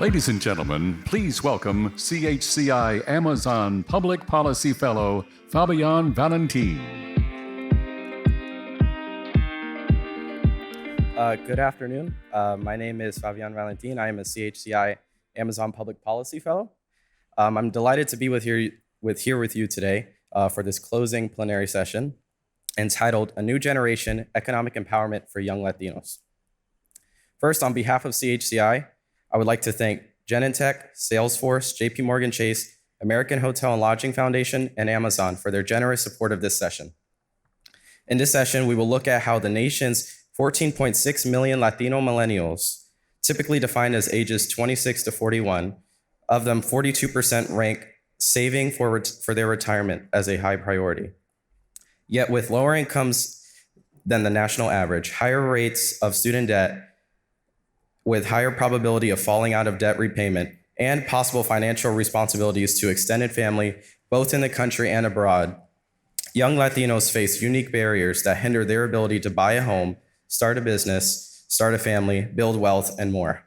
Ladies and gentlemen, please welcome CHCI Amazon Public Policy Fellow, Fabian Valentin. Good afternoon. My name is Fabian Valentin. I am a CHCI Amazon Public Policy Fellow. I'm delighted to be here with you today for this closing plenary session entitled A New Generation Economic Empowerment for Young Latinos. First, on behalf of CHCI, I would like to thank Genentech, Salesforce, JP Morgan Chase, American Hotel and Lodging Foundation, and Amazon for their generous support of this session. In this session, we will look at how the nation's 14.6 million Latino millennials, typically defined as ages 26 to 41, of them 42% rank saving for their retirement as a high priority. Yet with lower incomes than the national average, higher rates of student debt, with higher probability of falling out of debt repayment, and possible financial responsibilities to extended family, both in the country and abroad, young Latinos face unique barriers that hinder their ability to buy a home, start a business, start a family, build wealth, and more.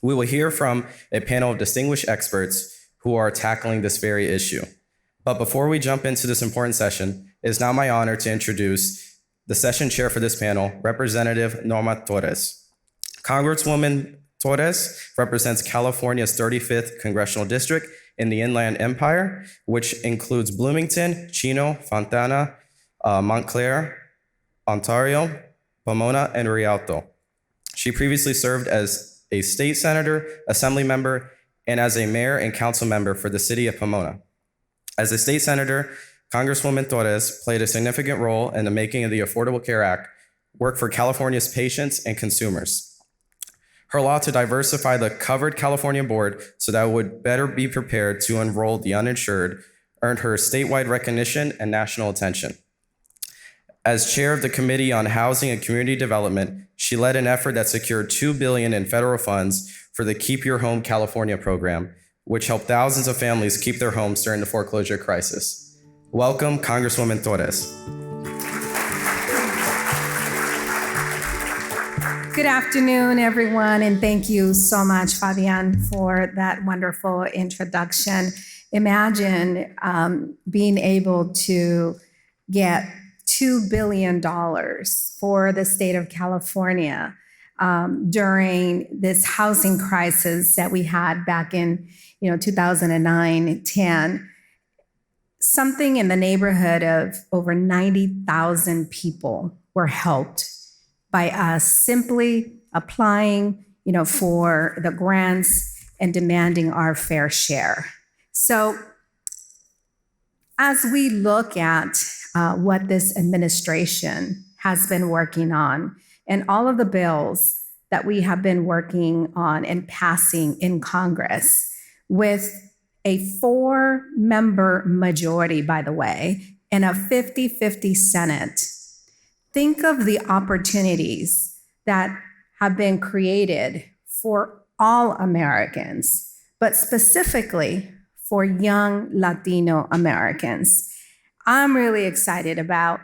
We will hear from a panel of distinguished experts who are tackling this very issue. But before we jump into this important session, it is now my honor to introduce the session chair for this panel, Representative Norma Torres. Congresswoman Torres represents California's 35th Congressional District in the Inland Empire, which includes Bloomington, Chino, Fontana, Montclair, Ontario, Pomona, and Rialto. She previously served as a state senator, assembly member, and as a mayor and council member for the city of Pomona. As a state senator, Congresswoman Torres played a significant role in the making of the Affordable Care Act, worked for California's patients and consumers. Her law to diversify the covered California board so that it would better be prepared to enroll the uninsured earned her statewide recognition and national attention. As chair of the Committee on Housing and Community Development, she led an effort that secured $2 billion in federal funds for the Keep Your Home California program, which helped thousands of families keep their homes during the foreclosure crisis. Welcome, Congresswoman Torres. Good afternoon, everyone, and thank you so much, Fabian, for that wonderful introduction. Imagine being able to get $2 billion for the state of California during this housing crisis that we had back in 2009-10. Something in the neighborhood of over 90,000 people were helped by us simply applying, for the grants and demanding our fair share. So as we look at what this administration has been working on and all of the bills that we have been working on and passing in Congress with a 4-member majority, by the way, and a 50-50 Senate, think of the opportunities that have been created for all Americans, but specifically for young Latino Americans. I'm really excited about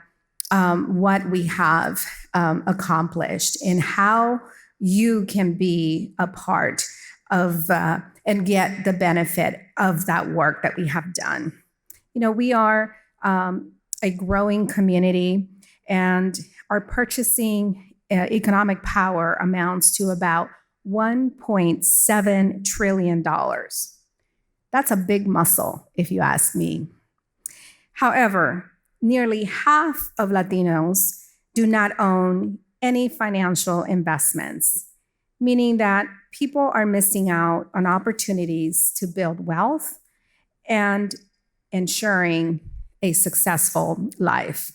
what we have accomplished and how you can be a part of and get the benefit of that work that we have done. We are a growing community, and our purchasing economic power amounts to about $1.7 trillion. That's a big muscle, if you ask me. However, nearly half of Latinos do not own any financial investments, meaning that people are missing out on opportunities to build wealth and ensuring a successful life.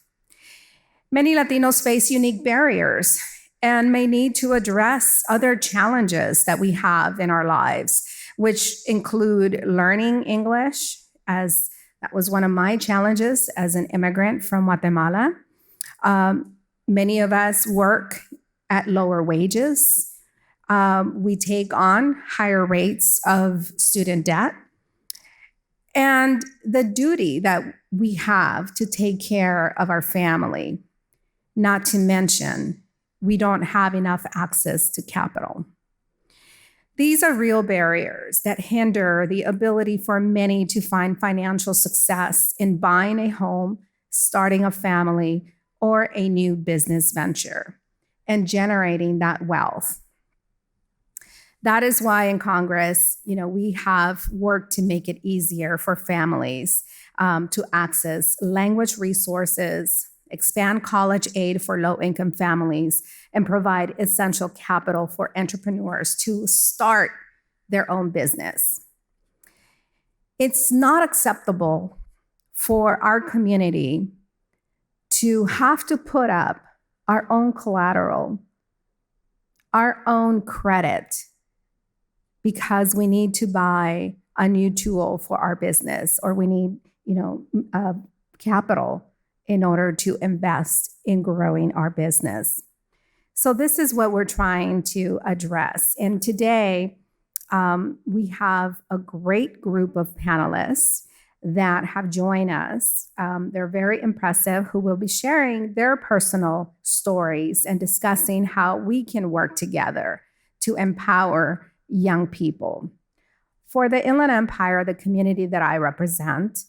Many Latinos face unique barriers and may need to address other challenges that we have in our lives, which include learning English, as that was one of my challenges as an immigrant from Guatemala. Many of us work at lower wages. We take on higher rates of student debt. And the duty that we have to take care of our family. Not to mention, we don't have enough access to capital. These are real barriers that hinder the ability for many to find financial success in buying a home, starting a family, or a new business venture, and generating that wealth. That is why in Congress, we have worked to make it easier for families to access language resources, expand college aid for low-income families, and provide essential capital for entrepreneurs to start their own business. It's not acceptable for our community to have to put up our own collateral, our own credit, because we need to buy a new tool for our business, or we need, capital in order to invest in growing our business. So this is what we're trying to address. And today, we have a great group of panelists that have joined us. They're very impressive, who will be sharing their personal stories and discussing how we can work together to empower young people. For the Inland Empire, the community that I represent,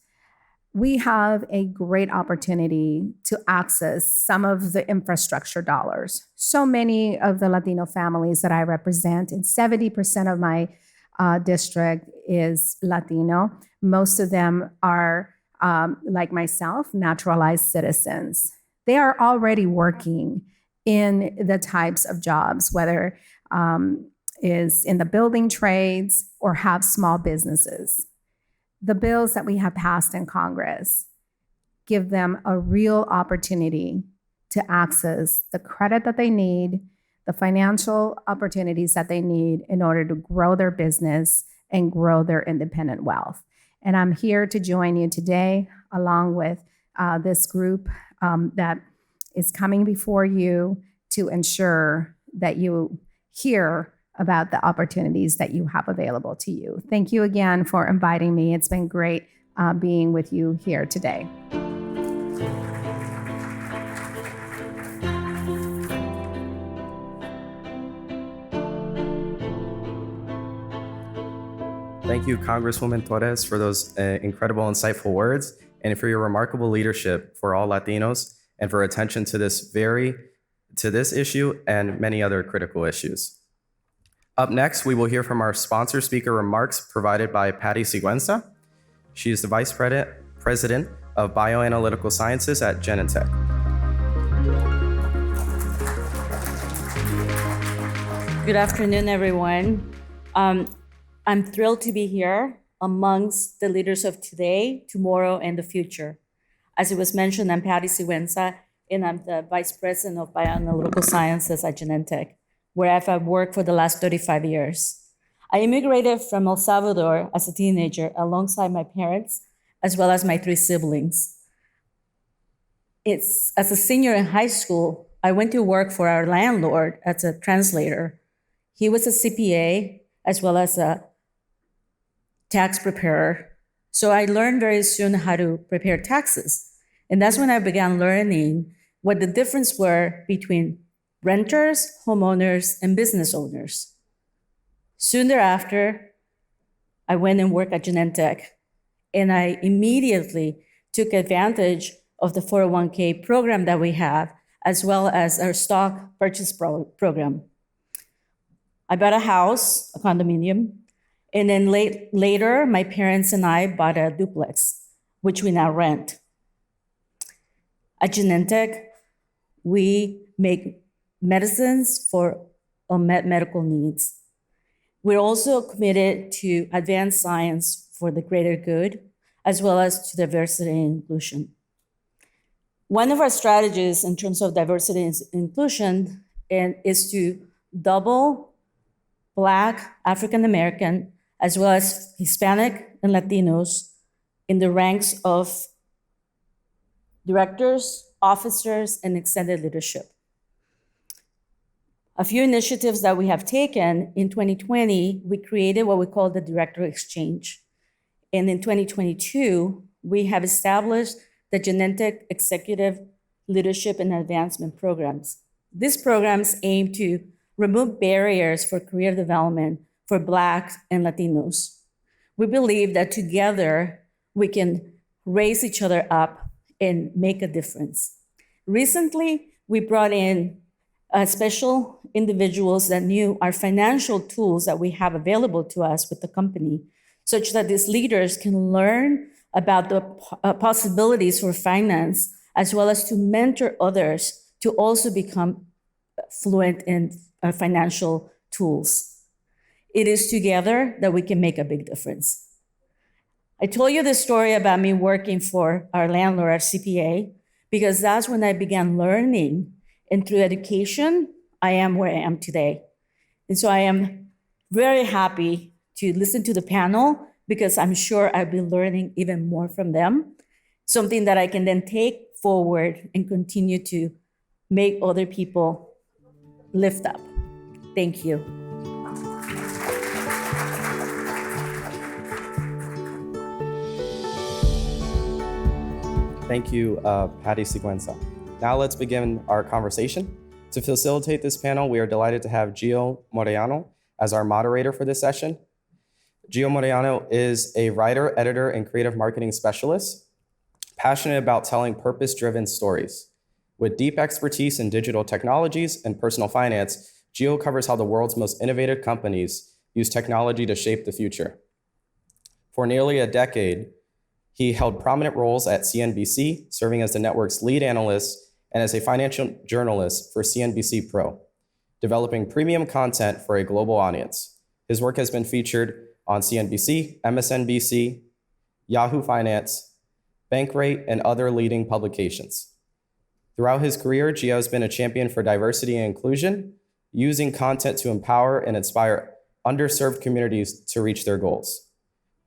we have a great opportunity to access some of the infrastructure dollars. So many of the Latino families that I represent, and 70% of my district is Latino. Most of them are, like myself, naturalized citizens. They are already working in the types of jobs, whether is in the building trades or have small businesses. The bills that we have passed in Congress give them a real opportunity to access the credit that they need, the financial opportunities that they need in order to grow their business and grow their independent wealth. And I'm here to join you today, along with this group that is coming before you to ensure that you hear about the opportunities that you have available to you. Thank you again for inviting me. It's been great being with you here today. Thank you, Congresswoman Torres, for those incredible, insightful words, and for your remarkable leadership for all Latinos, and for attention to this issue and many other critical issues. Up next, we will hear from our sponsor speaker remarks provided by Patty Sigüenza. She is the Vice President of Bioanalytical Sciences at Genentech. Good afternoon, everyone. I'm thrilled to be here amongst the leaders of today, tomorrow, and the future. As it was mentioned, I'm Patty Sigüenza, and I'm the Vice President of Bioanalytical Sciences at Genentech, where I've worked for the last 35 years. I immigrated from El Salvador as a teenager alongside my parents, as well as my 3 siblings. As a senior in high school, I went to work for our landlord as a translator. He was a CPA, as well as a tax preparer. So I learned very soon how to prepare taxes. And that's when I began learning what the difference were between renters, homeowners, and business owners. Soon thereafter, I went and worked at Genentech, and I immediately took advantage of the 401k program that we have, as well as our stock purchase program. I bought a house, a condominium, and then later, my parents and I bought a duplex, which we now rent. At Genentech, we make medicines for unmet medical needs. We're also committed to advanced science for the greater good, as well as to diversity and inclusion. One of our strategies in terms of diversity and inclusion is to double Black, African American, as well as Hispanic and Latinos in the ranks of directors, officers, and extended leadership. A few initiatives that we have taken in 2020, we created what we call the Director Exchange. And in 2022, we have established the Genentech Executive Leadership and Advancement Programs. These programs aim to remove barriers for career development for Blacks and Latinos. We believe that together we can raise each other up and make a difference. Recently, we brought in special individuals that knew our financial tools that we have available to us with the company, such that these leaders can learn about the possibilities for finance, as well as to mentor others to also become fluent in financial tools. It is together that we can make a big difference. I told you the story about me working for our landlord, our CPA, because that's when I began learning. And through education, I am where I am today. And so I am very happy to listen to the panel, because I'm sure I'll be learning even more from them, something that I can then take forward and continue to make other people lift up. Thank you. Thank you, Patty Siguenza. Now let's begin our conversation. To facilitate this panel, we are delighted to have Gio Mariano as our moderator for this session. Gio Mariano is a writer, editor, and creative marketing specialist, passionate about telling purpose-driven stories. With deep expertise in digital technologies and personal finance, Gio covers how the world's most innovative companies use technology to shape the future. For nearly a decade, he held prominent roles at CNBC, serving as the network's lead analyst and as a financial journalist for CNBC Pro, developing premium content for a global audience. His work has been featured on CNBC, MSNBC, Yahoo Finance, Bankrate, and other leading publications. Throughout his career, Gio has been a champion for diversity and inclusion, using content to empower and inspire underserved communities to reach their goals.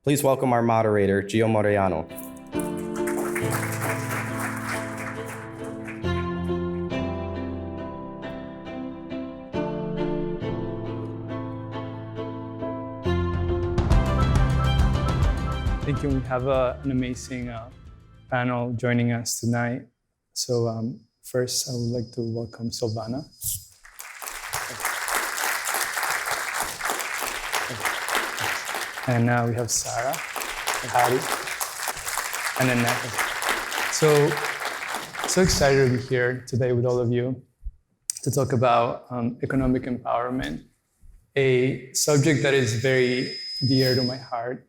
Please welcome our moderator, Gio Mariano. Thank you. We have an amazing panel joining us tonight. So first, I would like to welcome Silvana. And now we have Sarah, Patty, and Annette. So excited to be here today with all of you to talk about economic empowerment, a subject that is very dear to my heart.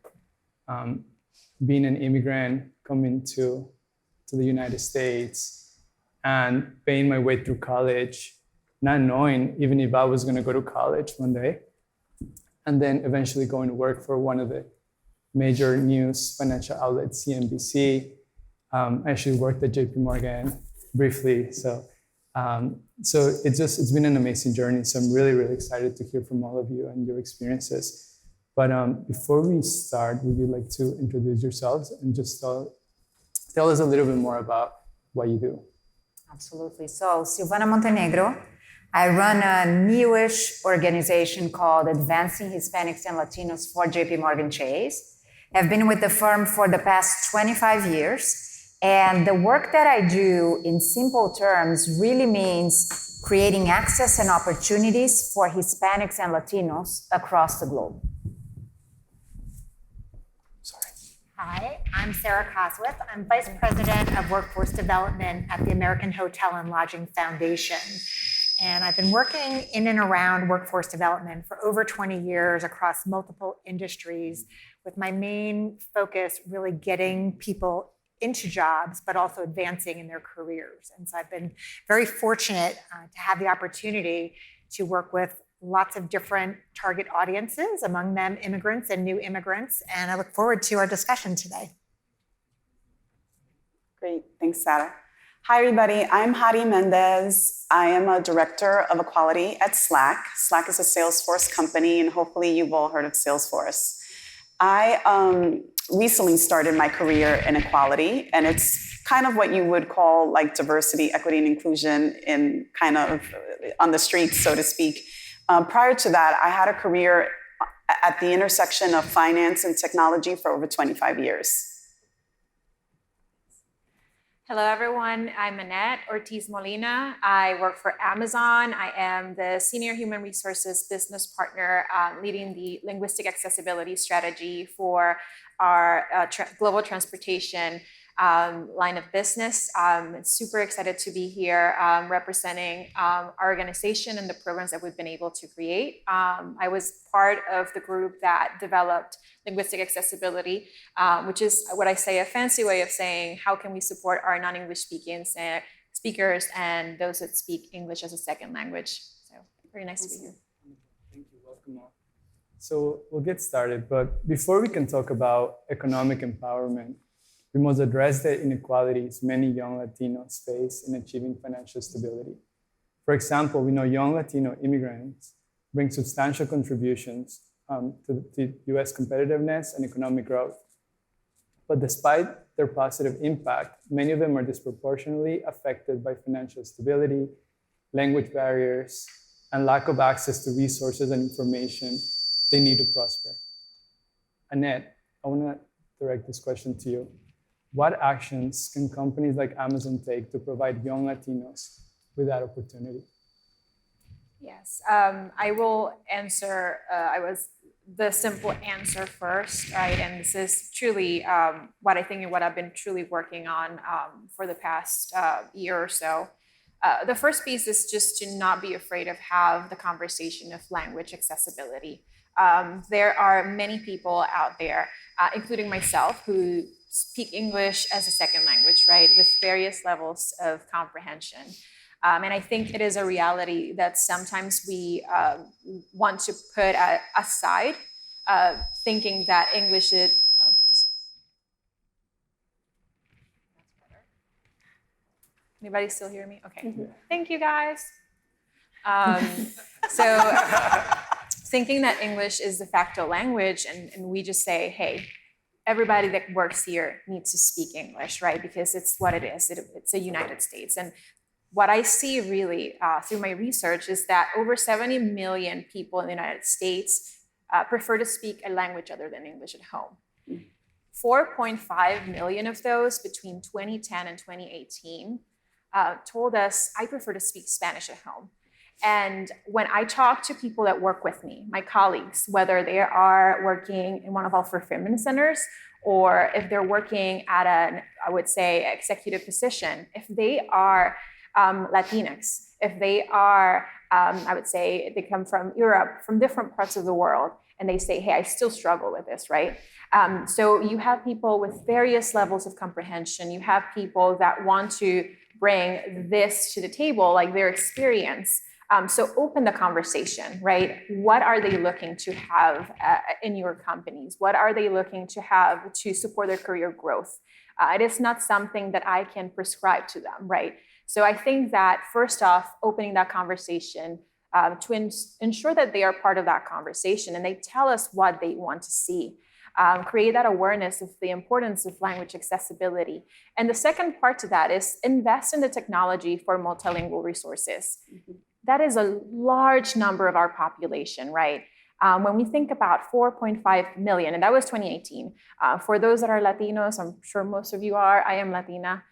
Being an immigrant coming to the United States and paying my way through college, not knowing even if I was going to go to college one day, and then eventually going to work for one of the major news financial outlets, CNBC. I actually worked at JP Morgan briefly. So it's been an amazing journey. So I'm really, really excited to hear from all of you and your experiences. But before we start, would you like to introduce yourselves and just tell us a little bit more about what you do? Absolutely. So, Silvana Montenegro. I run a newish organization called Advancing Hispanics and Latinos for JP Morgan Chase. I've been with the firm for the past 25 years. And the work that I do, in simple terms, really means creating access and opportunities for Hispanics and Latinos across the globe. Hi, I'm Sarah Coswith. I'm Vice President of Workforce Development at the American Hotel and Lodging Foundation. And I've been working in and around workforce development for over 20 years across multiple industries, with my main focus really getting people into jobs, but also advancing in their careers. And so I've been very fortunate to have the opportunity to work with lots of different target audiences, among them immigrants and new immigrants. And I look forward to our discussion today. Great, thanks, Sarah. Hi, everybody. I'm Hari Mendez. I am a director of equality at Slack. Slack is a Salesforce company, and hopefully you've all heard of Salesforce. I recently started my career in equality, and it's kind of what you would call like diversity, equity, and inclusion in kind of on the streets, so to speak. Prior to that, I had a career at the intersection of finance and technology for over 25 years. Hello, everyone. I'm Annette Ortiz Molina. I work for Amazon. I am the Senior Human Resources Business Partner leading the linguistic accessibility strategy for our global transportation line of business. I'm super excited to be here representing our organization and the programs that we've been able to create. I was part of the group that developed linguistic accessibility, which is what I say, a fancy way of saying, how can we support our non-English speakers and those that speak English as a second language. So very nice to be here. Thank you, welcome all. So we'll get started, but before we can talk about economic empowerment, we must address the inequalities many young Latinos face in achieving financial stability. For example, we know young Latino immigrants bring substantial contributions to the US competitiveness and economic growth. But despite their positive impact, many of them are disproportionately affected by financial stability, language barriers, and lack of access to resources and information they need to prosper. Annette, I want to direct this question to you. What actions can companies like Amazon take to provide young Latinos with that opportunity? Yes, I will answer, the simple answer first, right? And this is truly what I think and what I've been truly working on for the past year or so. The first piece is just to not be afraid of have the conversation of language accessibility. There are many people out there, including myself, who speak English as a second language, right? With various levels of comprehension. And I think it is a reality that sometimes we want to put aside, thinking that English is, anybody still hear me? Okay, Thank you guys. So thinking that English is de facto language and we just say, hey, everybody that works here needs to speak English, right? Because it's what it is, it's a United States. And what I see really through my research is that over 70 million people in the United States prefer to speak a language other than English at home. 4.5 million of those between 2010 and 2018 told us, I prefer to speak Spanish at home. And when I talk to people that work with me, my colleagues, whether they are working in one of our fulfillment centers or if they're working at an, I would say, executive position, if they are Latinx, if they are, I would say, they come from Europe, from different parts of the world, and they say, hey, I still struggle with this, right? So you have people with various levels of comprehension. You have people that want to bring this to the table, like their experience. So open the conversation, right? What are they looking to have in your companies? What are they looking to have to support their career growth? It is not something that I can prescribe to them, right? So I think that first off, opening that conversation to ensure that they are part of that conversation and they tell us what they want to see. Create that awareness of the importance of language accessibility. And the second part to that is invest in the technology for multilingual resources. That is a large number of our population, right? When we think about 4.5 million, and that was 2018. For those that are Latinos, I'm sure most of you are, I am Latina.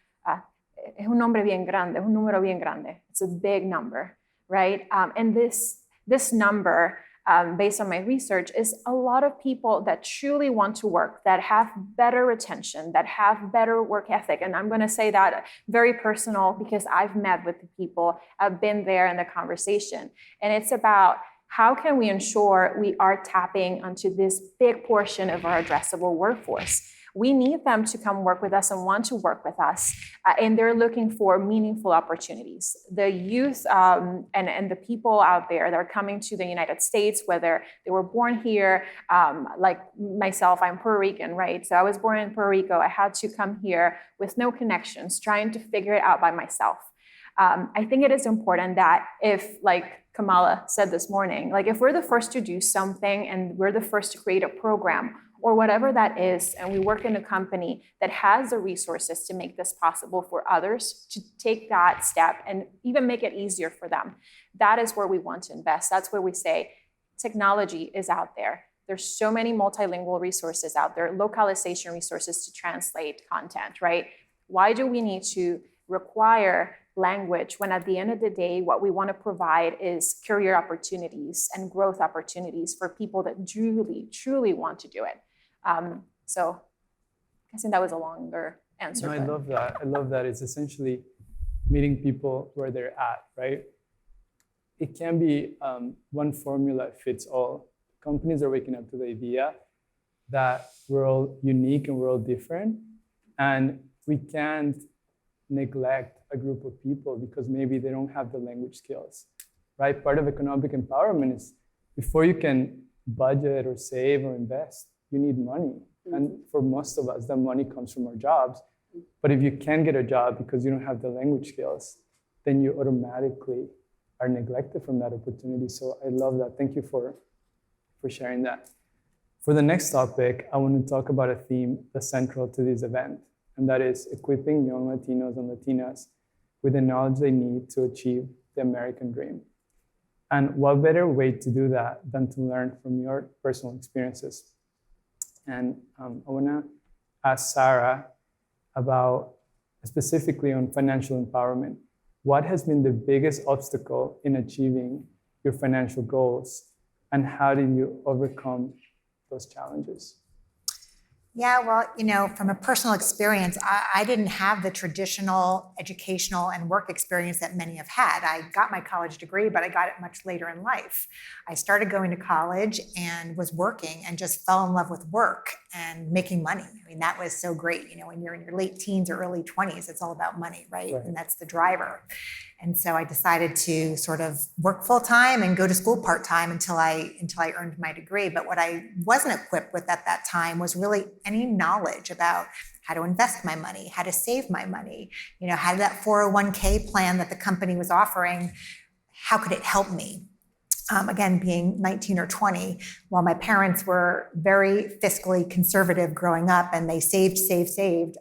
Es un nombre bien grande, es un número bien grande. It's a big number, right? And this number, based on my research, is a lot of people that truly want to work, that have better retention, that have better work ethic. And I'm going to say that very personal because I've met with the people, I've been there in the conversation. And it's about how can we ensure we are tapping onto this big portion of our addressable workforce. We need them to come work with us and want to work with us. And they're looking for meaningful opportunities. The youth and the people out there that are coming to the United States, whether they were born here, like myself, I'm Puerto Rican, right? So I was born in Puerto Rico. I had to come here with no connections, trying to figure it out by myself. I think it is important that if, like Kamala said this morning, like if we're the first to do something and we're the first to create a program or whatever that is, and we work in a company that has the resources to make this possible for others to take that step and even make it easier for them, that is where we want to invest. That's where we say technology is out there. There's so many multilingual resources out there, localization resources to translate content, right? Why do we need to require language when at the end of the day, what we want to provide is career opportunities and growth opportunities for people that truly, truly want to do it? So I think that was a longer answer. No, I love that. I love that. It's essentially meeting people where they're at, right? It can be one formula fits all. Companies are waking up to the idea that we're all unique and we're all different, and we can't neglect a group of people because maybe they don't have the language skills, right? Part of economic empowerment is before you can budget or save or invest, you need money. And for most of us, that money comes from our jobs. But if you can get a job because you don't have the language skills, then you automatically are neglected from that opportunity. So I love that. Thank you for sharing that. For the next topic, I want to talk about a theme that's central to this event, and that is equipping young Latinos and Latinas with the knowledge they need to achieve the American dream. And what better way to do that than to learn from your personal experiences? And I want to ask Sarah about, specifically on financial empowerment, what has been the biggest obstacle in achieving your financial goals, and how did you overcome those challenges? Yeah, well, from a personal experience, I didn't have the traditional educational and work experience that many have had. I got my college degree, but I got it much later in life. I started going to college and was working and just fell in love with work and making money. I mean, that was so great. When you're in your late teens or early 20s, it's all about money, right? And that's the driver. And so I decided to sort of work full time and go to school part time until I earned my degree. But what I wasn't equipped with at that time was really any knowledge about how to invest my money, how to save my money, how did that 401k plan that the company was offering, how could it help me? Again, being 19 or 20, while my parents were very fiscally conservative growing up and they saved, it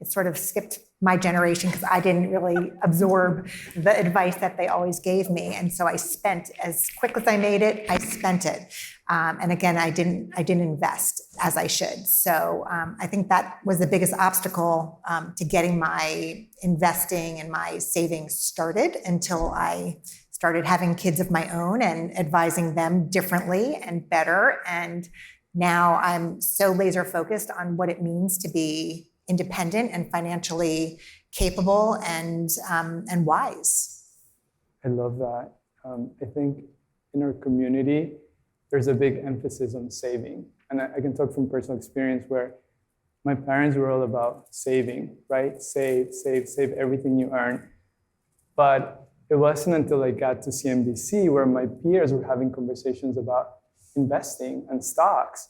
sort of skipped my generation because I didn't really absorb the advice that they always gave me. And so I spent, as quick as I made it, I spent it. And again, I didn't invest as I should. So I think that was the biggest obstacle to getting my investing and my savings started until I started having kids of my own and advising them differently and better. And now I'm so laser focused on what it means to be independent and financially capable and wise. I love that. I think in our community, there's a big emphasis on saving. And I can talk from personal experience where my parents were all about saving, right? Save everything you earn. But it wasn't until I got to CNBC where my peers were having conversations about investing and stocks.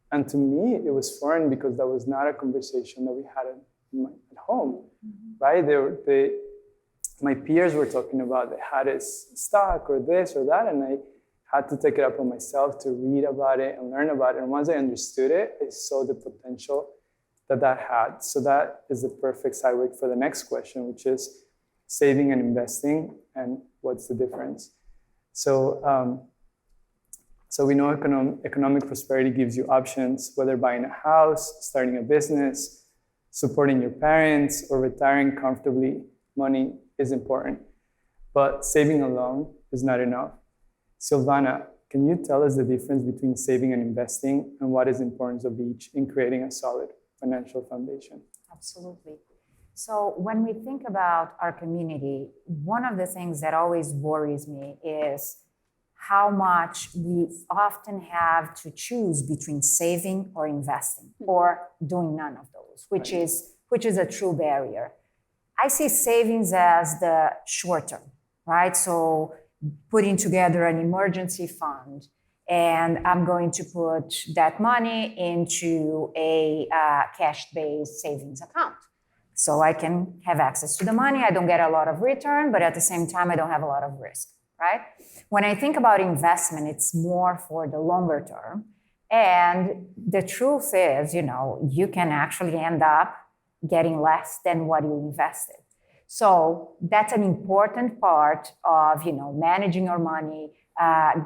And to me, it was foreign because that was not a conversation that we had at home, right? My peers were talking about they had a stock or this or that, and I had to take it up on myself to read about it and learn about it. And once I understood it, I saw the potential that had. So that is the perfect segue for the next question, which is saving and investing, and what's the difference? So we know economic prosperity gives you options, whether buying a house, starting a business, supporting your parents, or retiring comfortably. Money is important, but saving alone is not enough. Silvana, can you tell us the difference between saving and investing, and what is the importance of each in creating a solid financial foundation? Absolutely. So when we think about our community, one of the things that always worries me is how much we often have to choose between saving or investing or doing none of those, which is a true barrier. I see savings as the short term, right? So putting together an emergency fund, and I'm going to put that money into a cash-based savings account. So I can have access to the money. I don't get a lot of return, but at the same time, I don't have a lot of risk, right? When I think about investment, it's more for the longer term. And the truth is, you can actually end up getting less than what you invested. So that's an important part of, managing your money,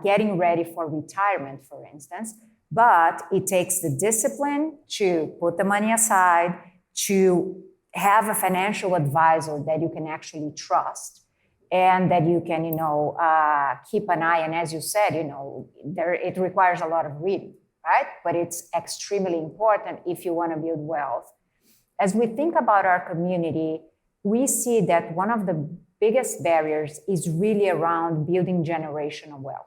getting ready for retirement, for instance. But it takes the discipline to put the money aside, to have a financial advisor that you can actually trust and that you can, keep an eye. And as you said, it requires a lot of reading, right? But it's extremely important if you want to build wealth. As we think about our community, we see that one of the biggest barriers is really around building generational wealth.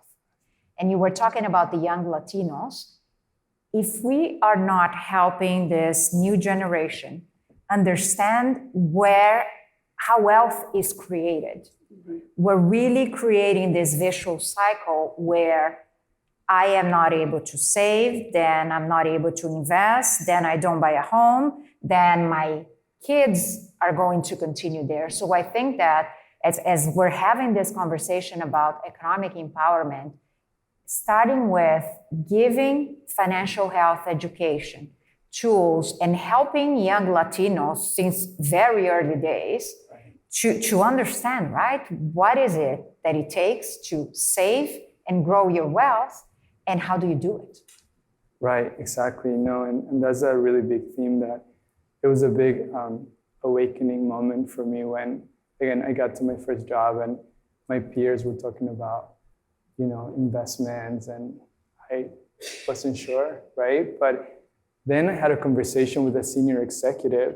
And you were talking about the young Latinos. If we are not helping this new generation understand how wealth is created, we're really creating this vicious cycle where I am not able to save, then I'm not able to invest, then I don't buy a home, then my kids are going to continue there. So I think that as we're having this conversation about economic empowerment, starting with giving financial health education, tools, and helping young Latinos since very early days to understand, right? What is it that it takes to save and grow your wealth, and how do you do it? Right, exactly. No, and that's a really big theme that it was a big awakening moment for me when, again, I got to my first job and my peers were talking about, investments, and I wasn't sure, right? But then I had a conversation with a senior executive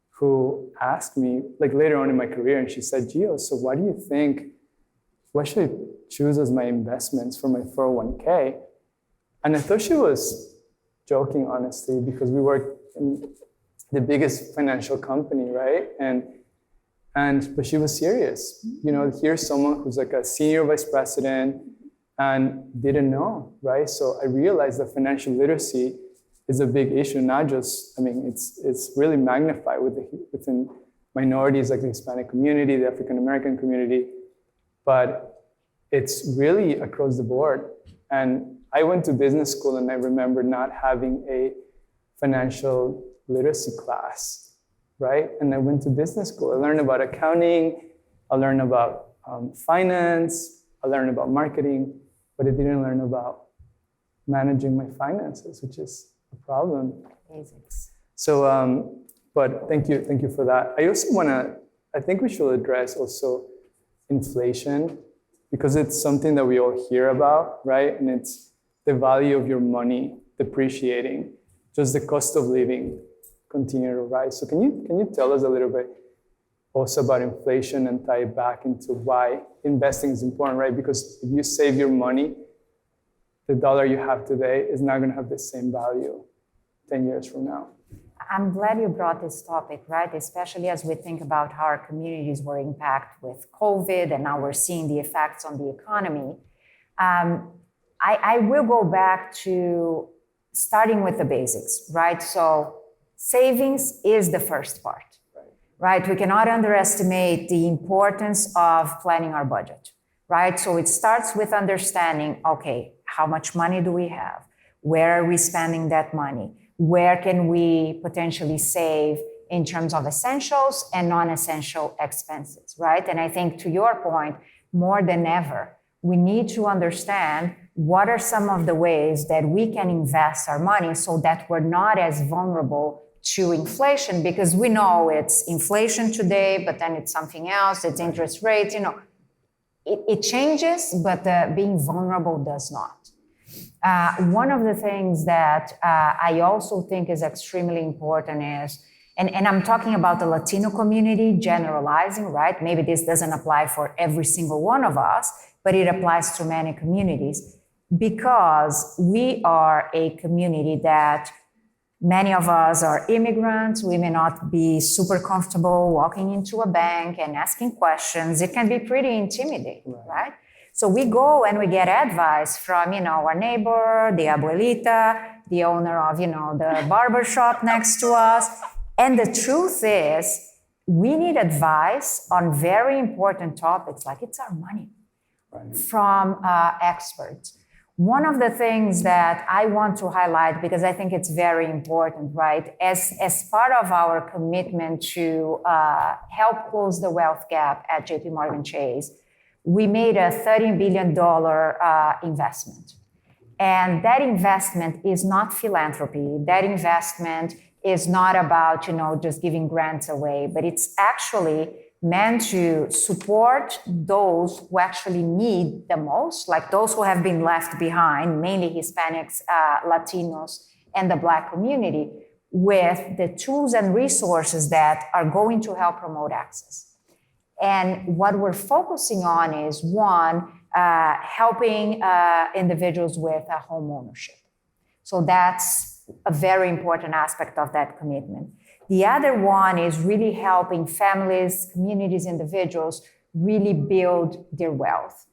who asked me, like later on in my career, and she said, Gio, so what do you think, what should I choose as my investments for my 401k? And I thought she was joking, honestly, because we work in the biggest financial company, right? But she was serious. Here's someone who's like a senior vice president and didn't know, right? So I realized that financial literacy is a big issue, not just, it's really magnified within minorities like the Hispanic community, the African American community, but it's really across the board. And I went to business school and I remember not having a financial literacy class, right? And I went to business school. I learned about accounting, I learned about finance, I learned about marketing, but I didn't learn about managing my finances, which is a problem. Basics. So, but thank you for that. I also I think we should address also inflation, because it's something that we all hear about, right? And it's the value of your money depreciating, just the cost of living continue to rise. So can you tell us a little bit also about inflation and tie it back into why investing is important, right? Because if you save your money, the dollar you have today is not going to have the same value 10 years from now. I'm glad you brought this topic, right? Especially as we think about how our communities were impacted with COVID, and now we're seeing the effects on the economy. I will go back to starting with the basics, right? So savings is the first part, right? We cannot underestimate the importance of planning our budget, right? So it starts with understanding, okay, how much money do we have? Where are we spending that money? Where can we potentially save in terms of essentials and non-essential expenses, right? And I think to your point, more than ever, we need to understand what are some of the ways that we can invest our money so that we're not as vulnerable to inflation, because we know it's inflation today, but then it's something else, it's interest rates, it changes, but being vulnerable does not. One of the things that I also think is extremely important is, and I'm talking about the Latino community generalizing, right? Maybe this doesn't apply for every single one of us, but it applies to many communities, because we are a community that many of us are immigrants. We may not be super comfortable walking into a bank and asking questions. It can be pretty intimidating, right? So we go and we get advice from, our neighbor, the abuelita, the owner of, the barber shop next to us. And the truth is, we need advice on very important topics, like it's our money, from experts. One of the things that I want to highlight, because I think it's very important, right? As part of our commitment to help close the wealth gap at JP Morgan Chase, we made a $30 billion investment. And that investment is not philanthropy. That investment is not about, just giving grants away, but it's actually meant to support those who actually need the most, like those who have been left behind, mainly Hispanics, Latinos, and the Black community, with the tools and resources that are going to help promote access. And what we're focusing on is, one, helping individuals with home ownership. So that's a very important aspect of that commitment. The other one is really helping families, communities, individuals really build their wealth.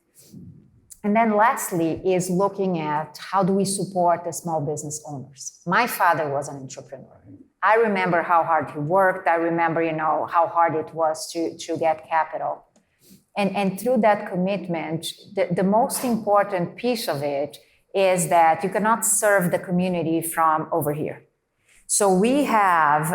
And then lastly is looking at how do we support the small business owners. My father was an entrepreneur. I remember how hard he worked. I remember, how hard it was to get capital. And through that commitment, the most important piece of it is that you cannot serve the community from over here. So we have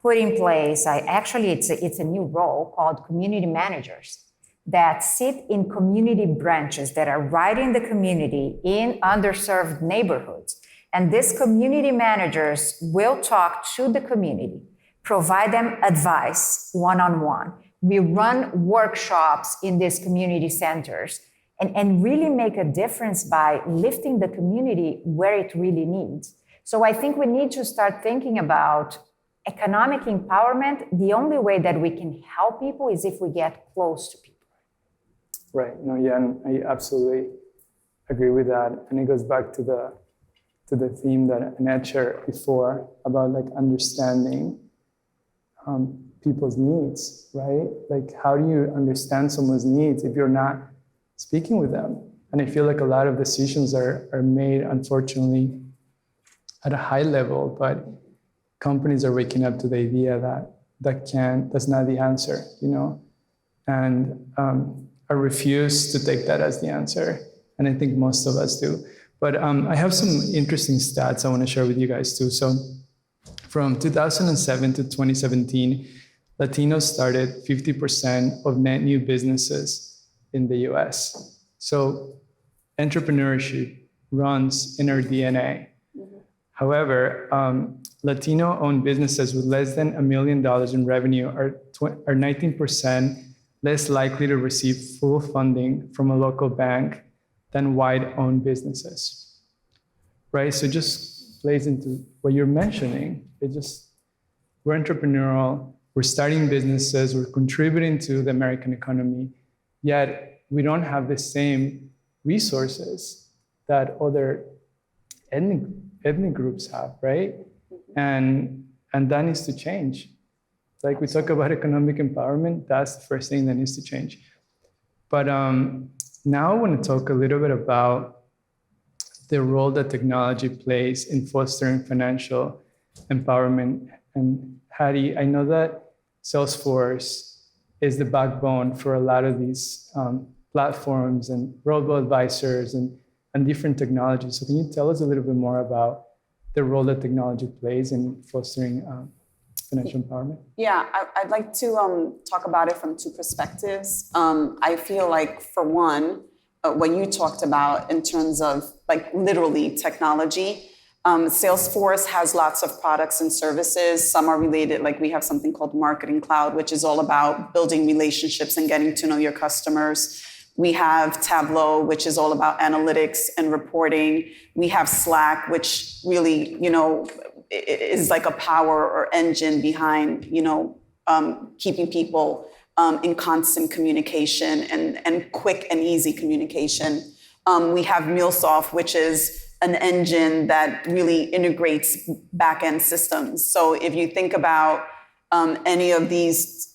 put in place, it's a new role called community managers that sit in community branches that are right in the community in underserved neighborhoods. And these community managers will talk to the community, provide them advice one-on-one. We run workshops in these community centers and really make a difference by lifting the community where it really needs. So I think we need to start thinking about economic empowerment. The only way that we can help people is if we get close to people. Right. No, yeah, and I absolutely agree with that. And it goes back to the theme that Annette shared before about like understanding people's needs, right? Like, how do you understand someone's needs if you're not speaking with them? And I feel like a lot of decisions are made, unfortunately, at a high level, but companies are waking up to the idea that that's not the answer, and I refuse to take that as the answer. And I think most of us do. But I have some interesting stats I want to share with you guys too. So from 2007 to 2017, Latinos started 50% of net new businesses in the US. So entrepreneurship runs in our DNA. However, Latino-owned businesses with less than $1 million in revenue are 19% less likely to receive full funding from a local bank than white-owned businesses, right? So it just plays into what you're mentioning. We're entrepreneurial, we're starting businesses, we're contributing to the American economy, yet we don't have the same resources that other ethnic groups have, right? And that needs to change. Like we talk about economic empowerment, that's the first thing that needs to change. But now I want to talk a little bit about the role that technology plays in fostering financial empowerment. And Hattie, I know that Salesforce is the backbone for a lot of these platforms and robo-advisors and different technologies. So can you tell us a little bit more about the role that technology plays in fostering financial empowerment? Yeah, I'd like to talk about it from two perspectives. I feel like, for one, what you talked about in terms of like literally technology, Salesforce has lots of products and services. Some are related, like we have something called Marketing Cloud, which is all about building relationships and getting to know your customers. We have Tableau, which is all about analytics and reporting. We have Slack, which really, is like a power or engine behind, keeping people in constant communication and quick and easy communication. We have Mulesoft, which is an engine that really integrates back-end systems. So if you think about any of these,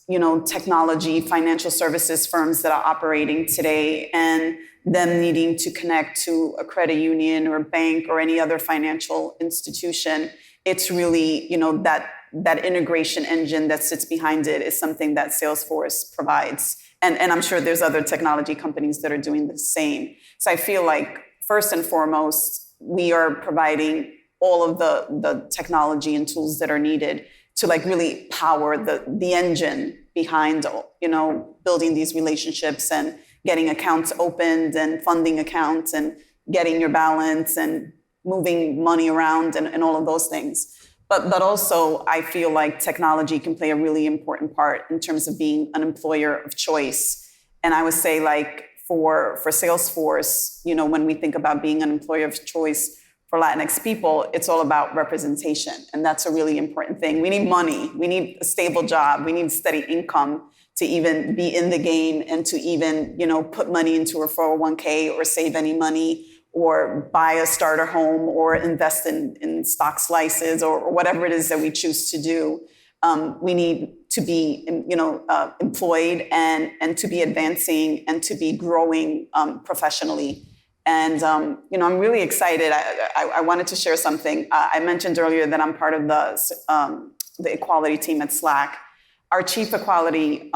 technology, financial services firms that are operating today and them needing to connect to a credit union or a bank or any other financial institution, it's really, that integration engine that sits behind it is something that Salesforce provides. And I'm sure there's other technology companies that are doing the same. So I feel like, first and foremost, we are providing all of the technology and tools that are needed to like really power the engine behind, building these relationships and getting accounts opened and funding accounts and getting your balance and moving money around and all of those things. But also, I feel like technology can play a really important part in terms of being an employer of choice. And I would say, like, for Salesforce, you know, when we think about being an employer of choice for Latinx people, it's all about representation. And that's a really important thing. We need money. We need a stable job. We need steady income to even be in the game and to even, you know, put money into a 401k or save any money or buy a starter home or invest in stock slices or whatever it is that we choose to do. We need to be, you know, employed and to be advancing and to be growing professionally. And, you know, I'm really excited. I wanted to share something. I mentioned earlier that I'm part of the equality team at Slack. Our chief equality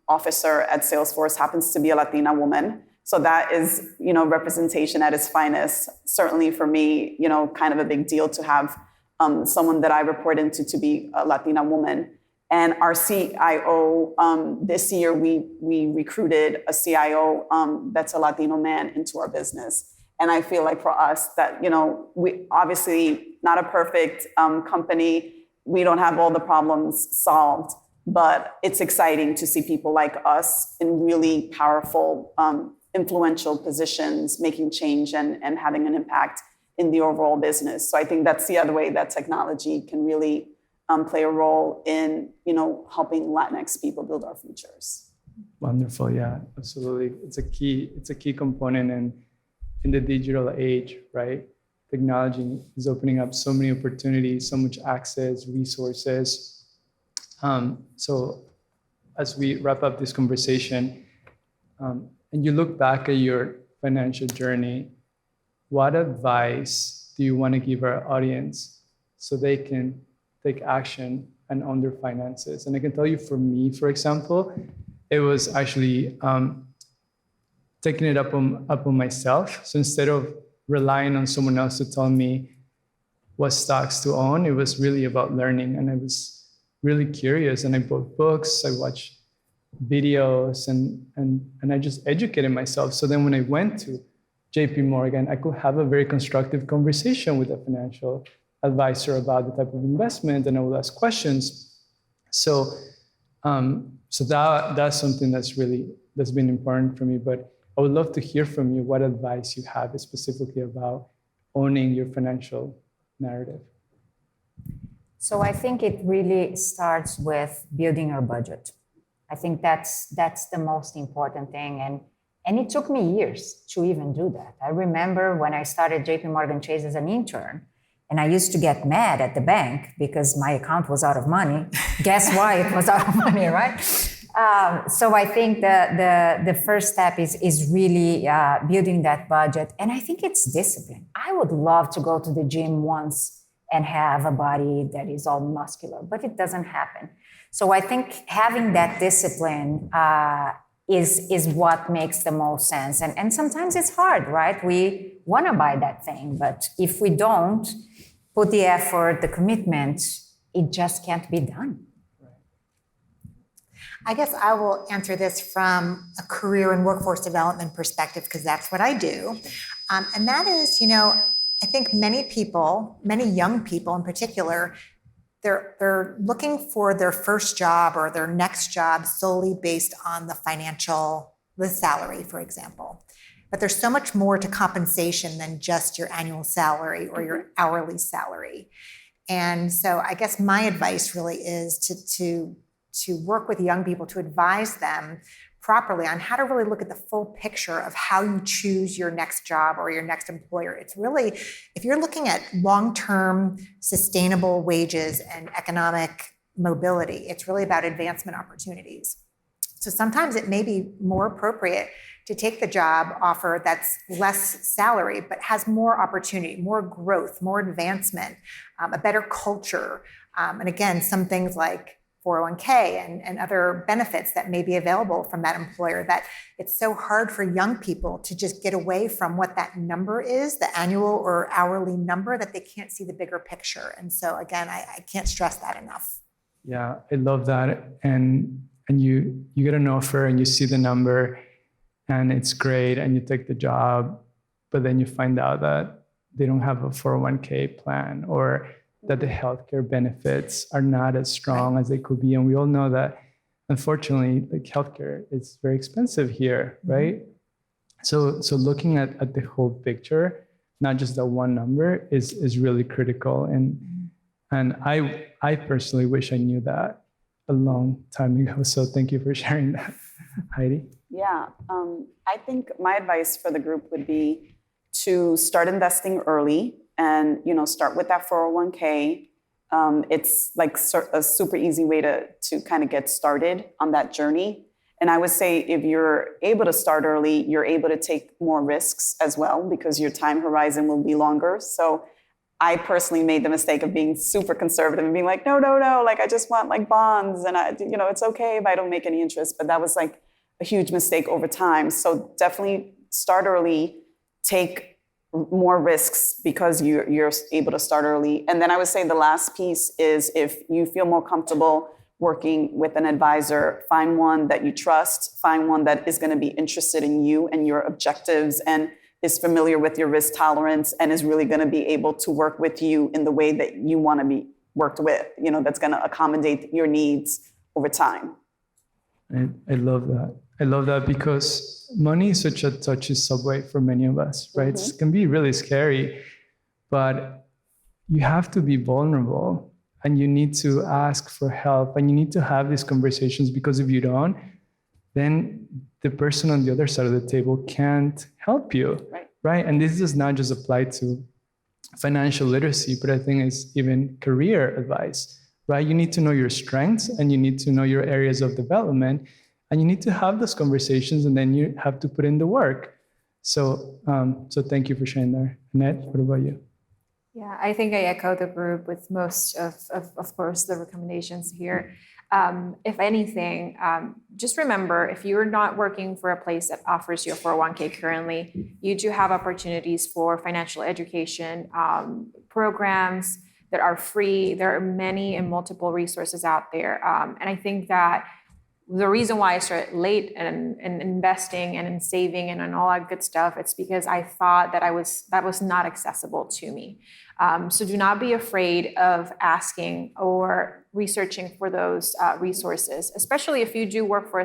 officer at Salesforce happens to be a Latina woman. So that is, you know, representation at its finest. Certainly for me, you know, kind of a big deal to have someone that I report into to be a Latina woman. And our CIO, this year, we recruited a CIO that's a Latino man into our business. And I feel like for us that, you know, we obviously not a perfect company. We don't have all the problems solved, but it's exciting to see people like us in really powerful, influential positions, making change and having an impact in the overall business. So I think that's the other way that technology can really play a role in, you know, helping Latinx people build our futures. Wonderful, yeah, absolutely. It's a key component in the digital age, right? Technology is opening up so many opportunities, so much access, resources. So as we wrap up this conversation, and you look back at your financial journey, what advice do you want to give our audience so they can take action and own their finances? And I can tell you, for me, for example, it was actually taking it up on myself. So instead of relying on someone else to tell me what stocks to own, it was really about learning. And I was really curious, and I bought books, I watched videos, and I just educated myself. So then when I went to JP Morgan, I could have a very constructive conversation with a financial advisor about the type of investment, and I would ask questions. So that's something that's been important for me. But I would love to hear from you what advice you have specifically about owning your financial narrative. So I think it really starts with building your budget. I think that's the most important thing. And it took me years to even do that. I remember when I started JP Morgan Chase as an intern, and I used to get mad at the bank because my account was out of money. Guess why it was out of money, right? So I think the first step is really building that budget. And I think it's discipline. I would love to go to the gym once and have a body that is all muscular, but it doesn't happen. So I think having that discipline is what makes the most sense. And sometimes it's hard, right? We want to buy that thing, but if we don't put the effort, the commitment, it just can't be done. I guess I will answer this from a career and workforce development perspective, because that's what I do. And that is, you know, I think many people, many young people in particular, they're looking for their first job or their next job solely based on the salary, for example. But there's so much more to compensation than just your annual salary or your hourly salary. And so I guess my advice really is to work with young people, to advise them properly on how to really look at the full picture of how you choose your next job or your next employer. It's really, if you're looking at long-term sustainable wages and economic mobility, it's really about advancement opportunities. So sometimes it may be more appropriate to take the job offer that's less salary, but has more opportunity, more growth, more advancement, a better culture. And again, some things like 401k and other benefits that may be available from that employer, that it's so hard for young people to just get away from what that number is, the annual or hourly number, that they can't see the bigger picture. And so again, I can't stress that enough. Yeah, I love that. And you get an offer and you see the number and it's great and you take the job, but then you find out that they don't have a 401k plan, or that the healthcare benefits are not as strong as they could be. And we all know that, unfortunately, like healthcare is very expensive here, right? So looking at the whole picture, not just that one number, is really critical. And I personally wish I knew that a long time ago. So thank you for sharing that, Heidi. Yeah, I think my advice for the group would be to start investing early and, start with that 401k. It's like a super easy way to kind of get started on that journey. And I would say if you're able to start early, you're able to take more risks as well because your time horizon will be longer. So I personally made the mistake of being super conservative and being like, no, like I just want like bonds and it's okay if I don't make any interest. But that was like a huge mistake over time. So definitely start early, take more risks because you're able to start early. And then I would say the last piece is if you feel more comfortable working with an advisor, find one that you trust, find one that is going to be interested in you and your objectives and is familiar with your risk tolerance and is really going to be able to work with you in the way that you want to be worked with, that's going to accommodate your needs over time. I love that. I love that because money is such a touchy subway for many of us, right? It can be really scary, but you have to be vulnerable and you need to ask for help and you need to have these conversations because if you don't, then the person on the other side of the table can't help you, right? And this does not just apply to financial literacy, but I think it's even career advice, right? You need to know your strengths and you need to know your areas of development and you need to have those conversations and then you have to put in the work. So thank you for sharing there. Annette, what about you? Yeah, I think I echo the group with most of course, the recommendations here. If anything, just remember, if you're not working for a place that offers you a 401k currently, you do have opportunities for financial education programs that are free. There are many and multiple resources out there. And I think that the reason why I started late in investing and in saving and all that good stuff, it's because I thought that that was not accessible to me. So do not be afraid of asking or researching for those resources, especially if you do work for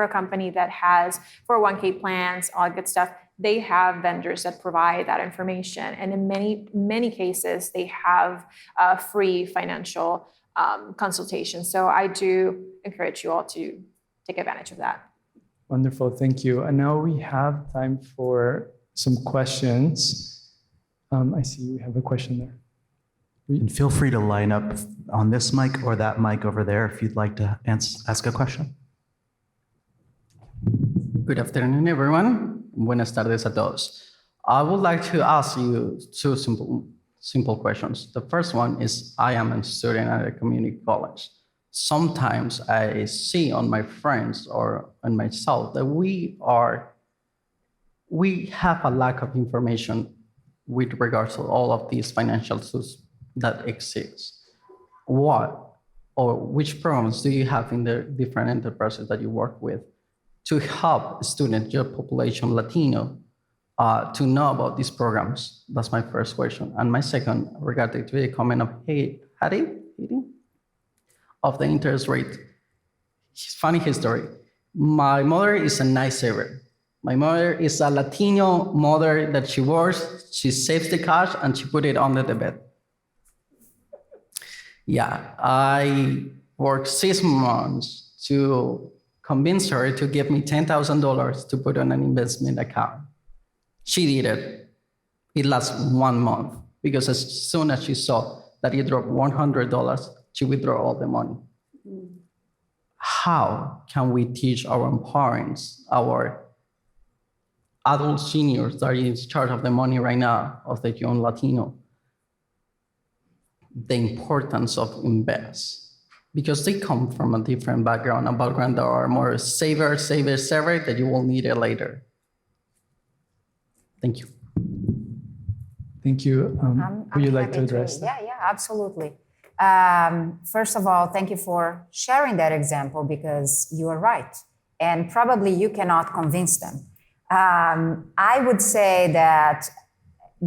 a company that has 401k plans, all that good stuff. They have vendors that provide that information. And in many cases, they have free financial consultation. So I do encourage you all to take advantage of that. Wonderful, thank you. And now we have time for some questions. I see we have a question there. And feel free to line up on this mic or that mic over there if you'd like to ask a question. Good afternoon, everyone. Buenas tardes a todos. I would like to ask you two simple questions. The first one is, I am a student at a community college. Sometimes I see on my friends or on myself that we have a lack of information with regards to all of these financial tools that exist. What or which programs do you have in the different enterprises that you work with to help students, your population, Latino, to know about these programs? That's my first question. And my second, regarding to the comment of Hattie, of the interest rate. Funny history. My mother is a nice saver. My mother is a Latino mother that she works, she saves the cash and she put it under the bed. Yeah, I worked 6 months to convince her to give me $10,000 to put on an investment account. She did it. It lasted 1 month because as soon as she saw that it dropped $100, she withdrew all the money. How can we teach our parents, our adult seniors that are in charge of the money right now, of the young Latino, the importance of invest? Because they come from a different background, a background that are more saver, that you will need it later. Thank you. Thank you. Would you like to address that? Yeah, absolutely. First of all, thank you for sharing that example because you are right. And probably you cannot convince them. I would say that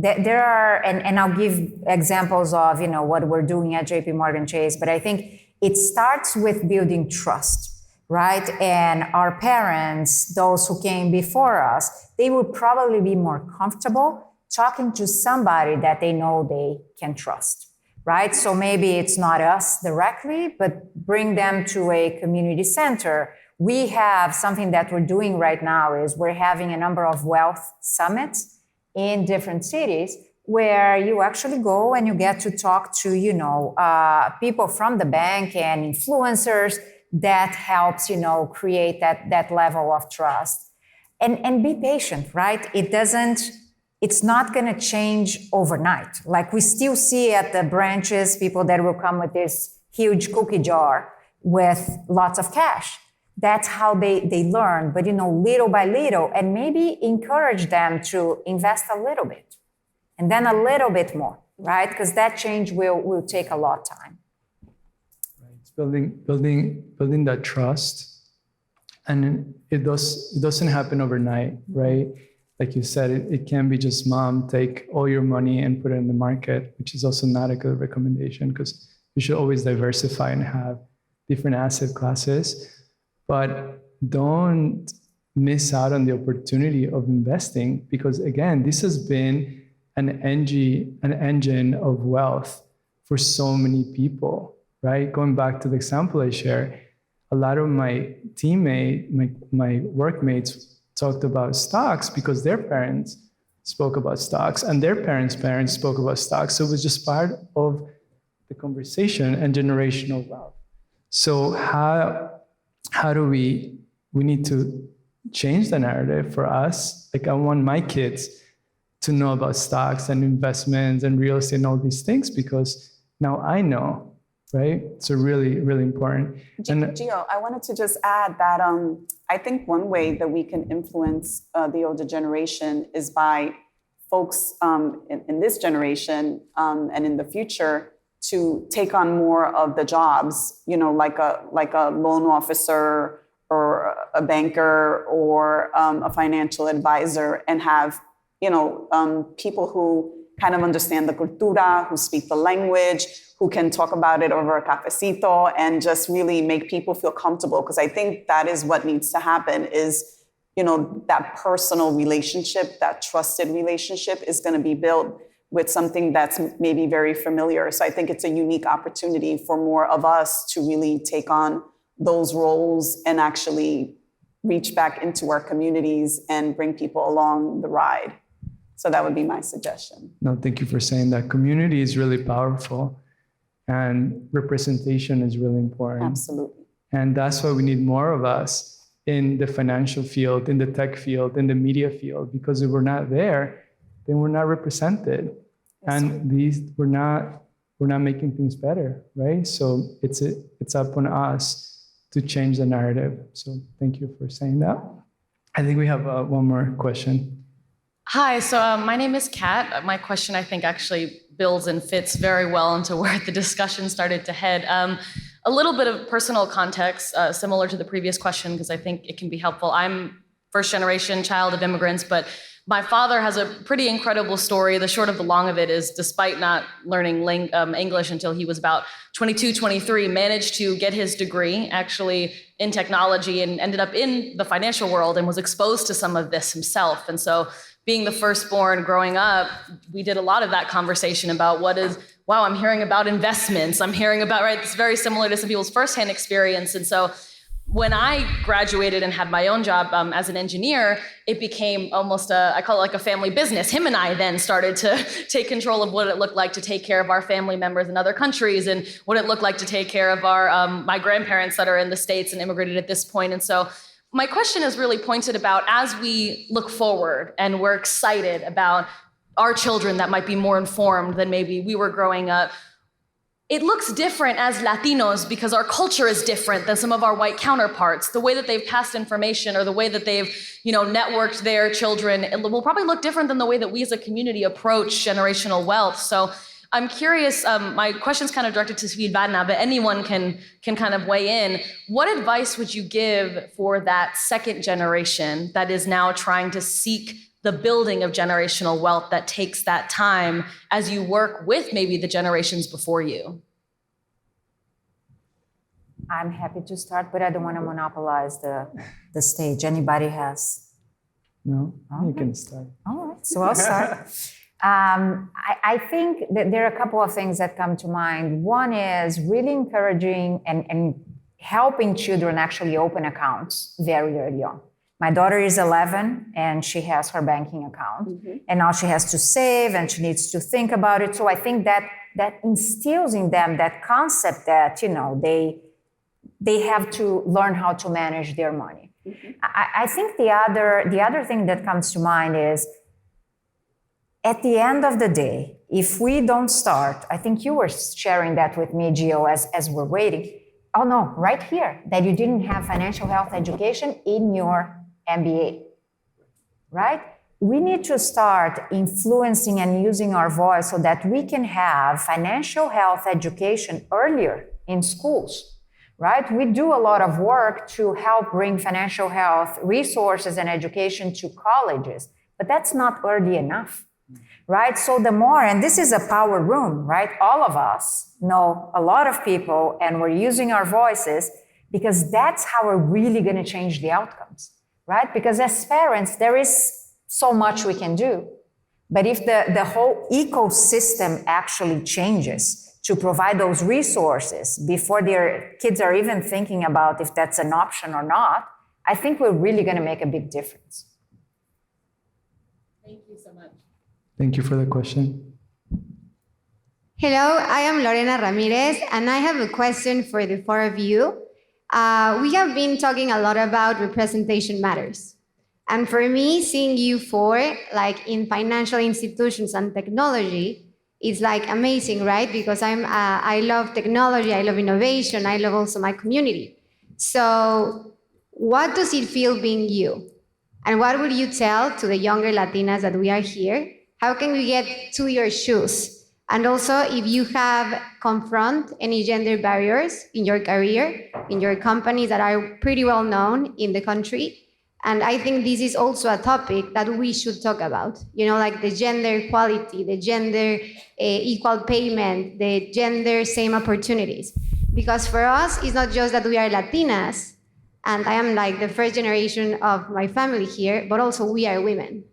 there are, and I'll give examples of, what we're doing at JP Morgan Chase, but I think it starts with building trust, right? And our parents, those who came before us, they would probably be more comfortable talking to somebody that they know they can trust, right? So maybe it's not us directly, but bring them to a community center. We have something that we're doing right now is we're having a number of wealth summits in different cities where you actually go and you get to talk to, people from the bank and influencers. That helps, create that level of trust. And be patient, right? It's not going to change overnight. Like we still see at the branches, people that will come with this huge cookie jar with lots of cash. That's how they learn, but little by little, and maybe encourage them to invest a little bit and then a little bit more, right? Because that change will take a lot of time. Right. It's building that trust, and it doesn't happen overnight, right? Like you said, it can be just, mom, take all your money and put it in the market, which is also not a good recommendation because you should always diversify and have different asset classes. But don't miss out on the opportunity of investing because, again, this has been an engine of wealth for so many people, right? Going back to the example I shared, a lot of my my workmates talked about stocks because their parents spoke about stocks and their parents' spoke about stocks. So it was just part of the conversation and generational wealth. So how do we need to change the narrative for us? Like I want my kids to know about stocks and investments and real estate and all these things because now I know, right? So really, really important. Gio, I wanted to just add that I think one way that we can influence the older generation is by folks in this generation and in the future to take on more of the jobs, like a loan officer or a banker or a financial advisor, and have, people who kind of understand the cultura, who speak the language, who can talk about it over a cafecito and just really make people feel comfortable. Because I think that is what needs to happen is, that personal relationship, that trusted relationship is going to be built with something that's maybe very familiar. So I think it's a unique opportunity for more of us to really take on those roles and actually reach back into our communities and bring people along the ride. So that would be my suggestion. No, thank you for saying that. Community is really powerful and representation is really important. Absolutely. And that's why we need more of us in the financial field, in the tech field, in the media field, because if we're not there, then we're not represented. Yes, and we're not making things better, right? So it's up on us to change the narrative. So thank you for saying that. I think we have one more question. Hi, so my name is Kat. My question, I think, actually builds and fits very well into where the discussion started to head. A little bit of personal context, similar to the previous question, because I think it can be helpful. I'm first generation child of immigrants, but my father has a pretty incredible story. The short of the long of it is, despite not learning English until he was about 22, 23, managed to get his degree actually in technology and ended up in the financial world and was exposed to some of this himself. And so being the firstborn growing up, we did a lot of that conversation about wow, I'm hearing about investments. I'm hearing about, right, it's very similar to some people's firsthand experience. And so when I graduated and had my own job as an engineer, it became almost I call it like a family business. Him and I then started to take control of what it looked like to take care of our family members in other countries and what it looked like to take care of our my grandparents that are in the States and immigrated at this point. And so my question is really pointed about, as we look forward and we're excited about our children that might be more informed than maybe we were growing up, it looks different as Latinos because our culture is different than some of our white counterparts. The way that they've passed information or the way that they've, networked their children, it will probably look different than the way that we as a community approach generational wealth. So I'm curious, my question's kind of directed to Silvana, but anyone can kind of weigh in. What advice would you give for that second generation that is now trying to seek the building of generational wealth that takes that time as you work with maybe the generations before you? I'm happy to start, but I don't want to monopolize the stage. Anybody has? No, you Okay. can start. All right, so I'll start. I think that there are a couple of things that come to mind. One is really encouraging and helping children actually open accounts very early on. My daughter is 11 and she has her banking account, and now she has to save and she needs to think about it. So I think that instills in them that concept that, you know, they have to learn how to manage their money. I think the other thing that comes to mind is, at the end of the day, if we don't start, I think you were sharing that with me, Gio, as we're waiting. Oh no, right here, that you didn't have financial health education in your MBA, right? We need to start influencing and using our voice so that we can have financial health education earlier in schools, right? We do a lot of work to help bring financial health resources and education to colleges, but that's not early enough. Right? So the more, and this is a power room, right? All of us know a lot of people and we're using our voices because that's how we're really going to change the outcomes, right? Because as parents, there is so much we can do. But if the whole ecosystem actually changes to provide those resources before their kids are even thinking about if that's an option or not, I think we're really going to make a big difference. Thank you so much. Thank you for the question. Hello, I am Lorena Ramirez, and I have a question for the four of you. We have been talking a lot about representation matters. And for me, seeing you four, like in financial institutions and technology, is like amazing, right? Because I love technology, I love innovation, I love also my community. So what does it feel being you? And what would you tell to the younger Latinas that we are here? How can we get to your shoes? And also, if you have confront any gender barriers in your career, in your companies that are pretty well known in the country. And I think this is also a topic that we should talk about. You know, like the gender equality, the gender equal payment, the gender same opportunities. Because for us, it's not just that we are Latinas, and I am like the first generation of my family here, but also we are women.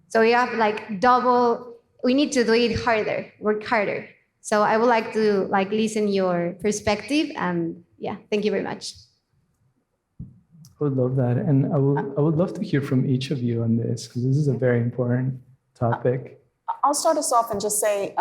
So we have like double, we need to do it harder, work harder. So I would like to like listen your perspective, and yeah, thank you very much. I would love that. And I would love to hear from each of you on this, because this is a very important topic. I'll start us off and just say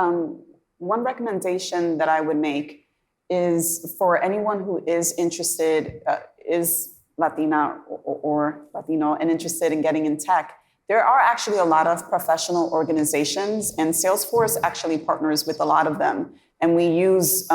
one recommendation that I would make is for anyone who is interested, is Latina or Latino and interested in getting in tech. There are actually a lot of professional organizations, and Salesforce actually partners with a lot of them. And we use,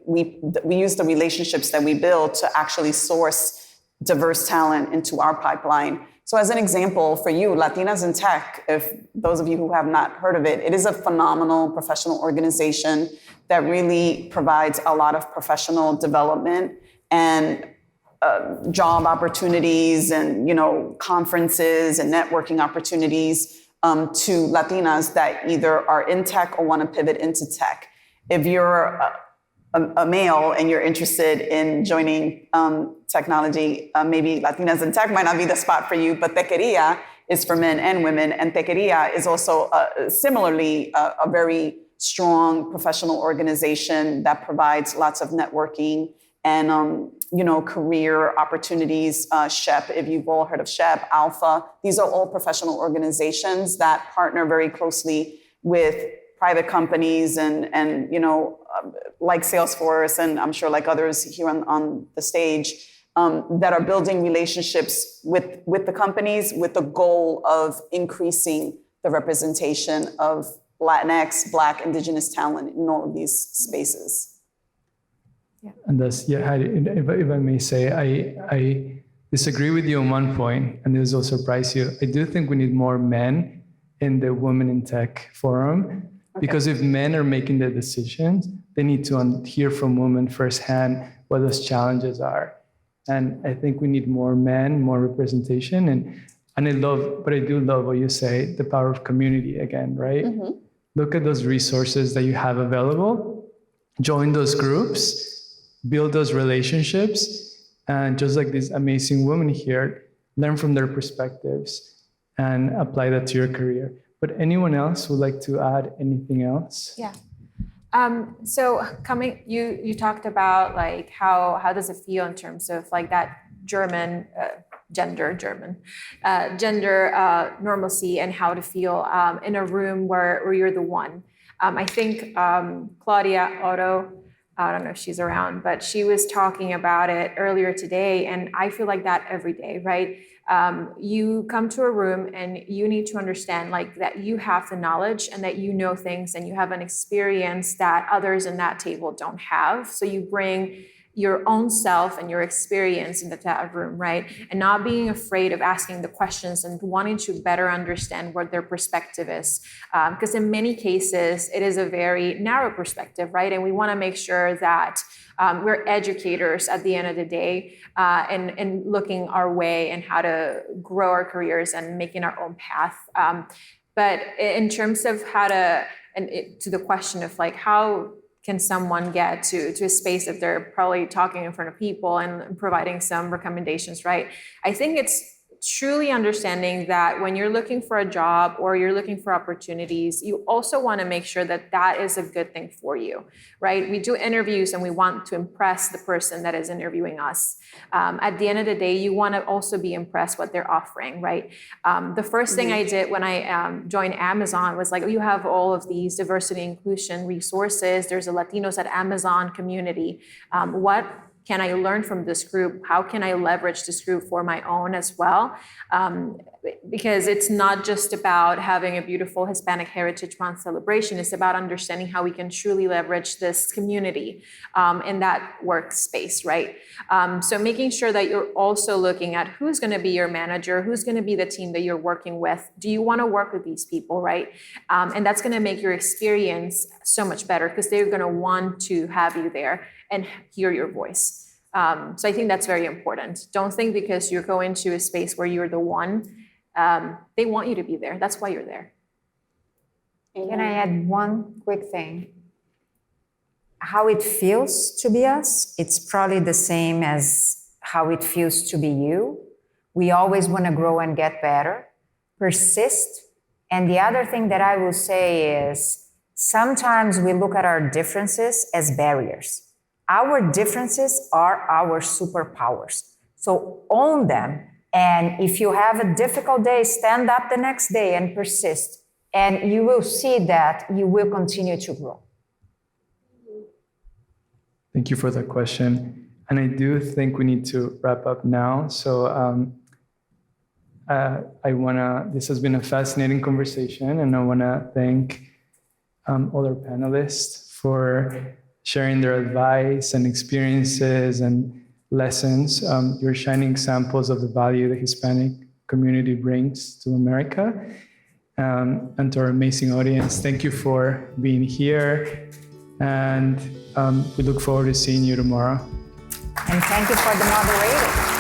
we use the relationships that we build to actually source diverse talent into our pipeline. So as an example for you, Latinas in Tech, if those of you who have not heard of it, it is a phenomenal professional organization that really provides a lot of professional development and job opportunities and, conferences and networking opportunities to Latinas that either are in tech or want to pivot into tech. If you're a male and you're interested in joining technology, maybe Latinas in Tech might not be the spot for you, but Tequeria is for men and women. And Tequeria is also similarly a very strong professional organization that provides lots of networking and career opportunities. SHEP, if you've all heard of SHEP, Alpha, these are all professional organizations that partner very closely with private companies and like Salesforce, and I'm sure like others here on the stage, that are building relationships with the companies with the goal of increasing the representation of Latinx, Black, Indigenous talent in all of these spaces. And thus, if I may say, I disagree with you on one point, and this will surprise you. I do think we need more men in the Women in Tech forum, because if men are making the decisions, they need to hear from women firsthand what those challenges are. And I think we need more men, more representation. And And I do love what you say, the power of community again, right? Look at those resources that you have available, join those groups, build those relationships, and just like these amazing women here, learn from their perspectives and apply that to your career. But anyone else would like to add anything else? Yeah. So you talked about like how does it feel in terms of like that gender normalcy and how to feel in a room where you're the one. I think Claudia Otto, I don't know if she's around, but she was talking about it earlier today, and I feel like that every day, right? You come to a room and you need to understand like that you have the knowledge and that you know things and you have an experience that others in that table don't have. So you bring your own self and your experience into that room, right? And not being afraid of asking the questions and wanting to better understand what their perspective is. Because in many cases, it is a very narrow perspective, right? And we want to make sure that we're educators at the end of the day and looking our way and how to grow our careers and making our own path. But in terms of how to, to the question of like, how can someone get to a space if they're probably talking in front of people and providing some recommendations, right? I think it's truly understanding that when you're looking for a job or you're looking for opportunities, you also want to make sure that that is a good thing for you, right? We do interviews and we want to impress the person that is interviewing us. At the end of the day, you want to also be impressed what they're offering, right? The first thing I did when I joined Amazon was like, you have all of these diversity inclusion resources. There's a Latinos at Amazon community. What can I learn from this group? How can I leverage this group for my own as well? Because it's not just about having a beautiful Hispanic Heritage Month celebration. It's about understanding how we can truly leverage this community in that workspace, right? So making sure that you're also looking at who's going to be your manager, who's going to be the team that you're working with. Do you want to work with these people, right? And that's going to make your experience so much better because they're going to want to have you there and hear your voice. So I think that's very important. Don't think because you're going to a space where you're the one, they want you to be there. That's why you're there. Can I add one quick thing? How it feels to be us, it's probably the same as how it feels to be you. We always want to grow and get better, persist. And the other thing that I will say is sometimes we look at our differences as barriers. Our differences are our superpowers. So own them. And if you have a difficult day, stand up the next day and persist. And you will see that you will continue to grow. Thank you for that question. And I do think we need to wrap up now. So this has been a fascinating conversation, and I wanna thank all our panelists for sharing their advice and experiences and lessons. You're shining examples of the value the Hispanic community brings to America. And to our amazing audience, thank you for being here. And we look forward to seeing you tomorrow. And thank you for the moderator.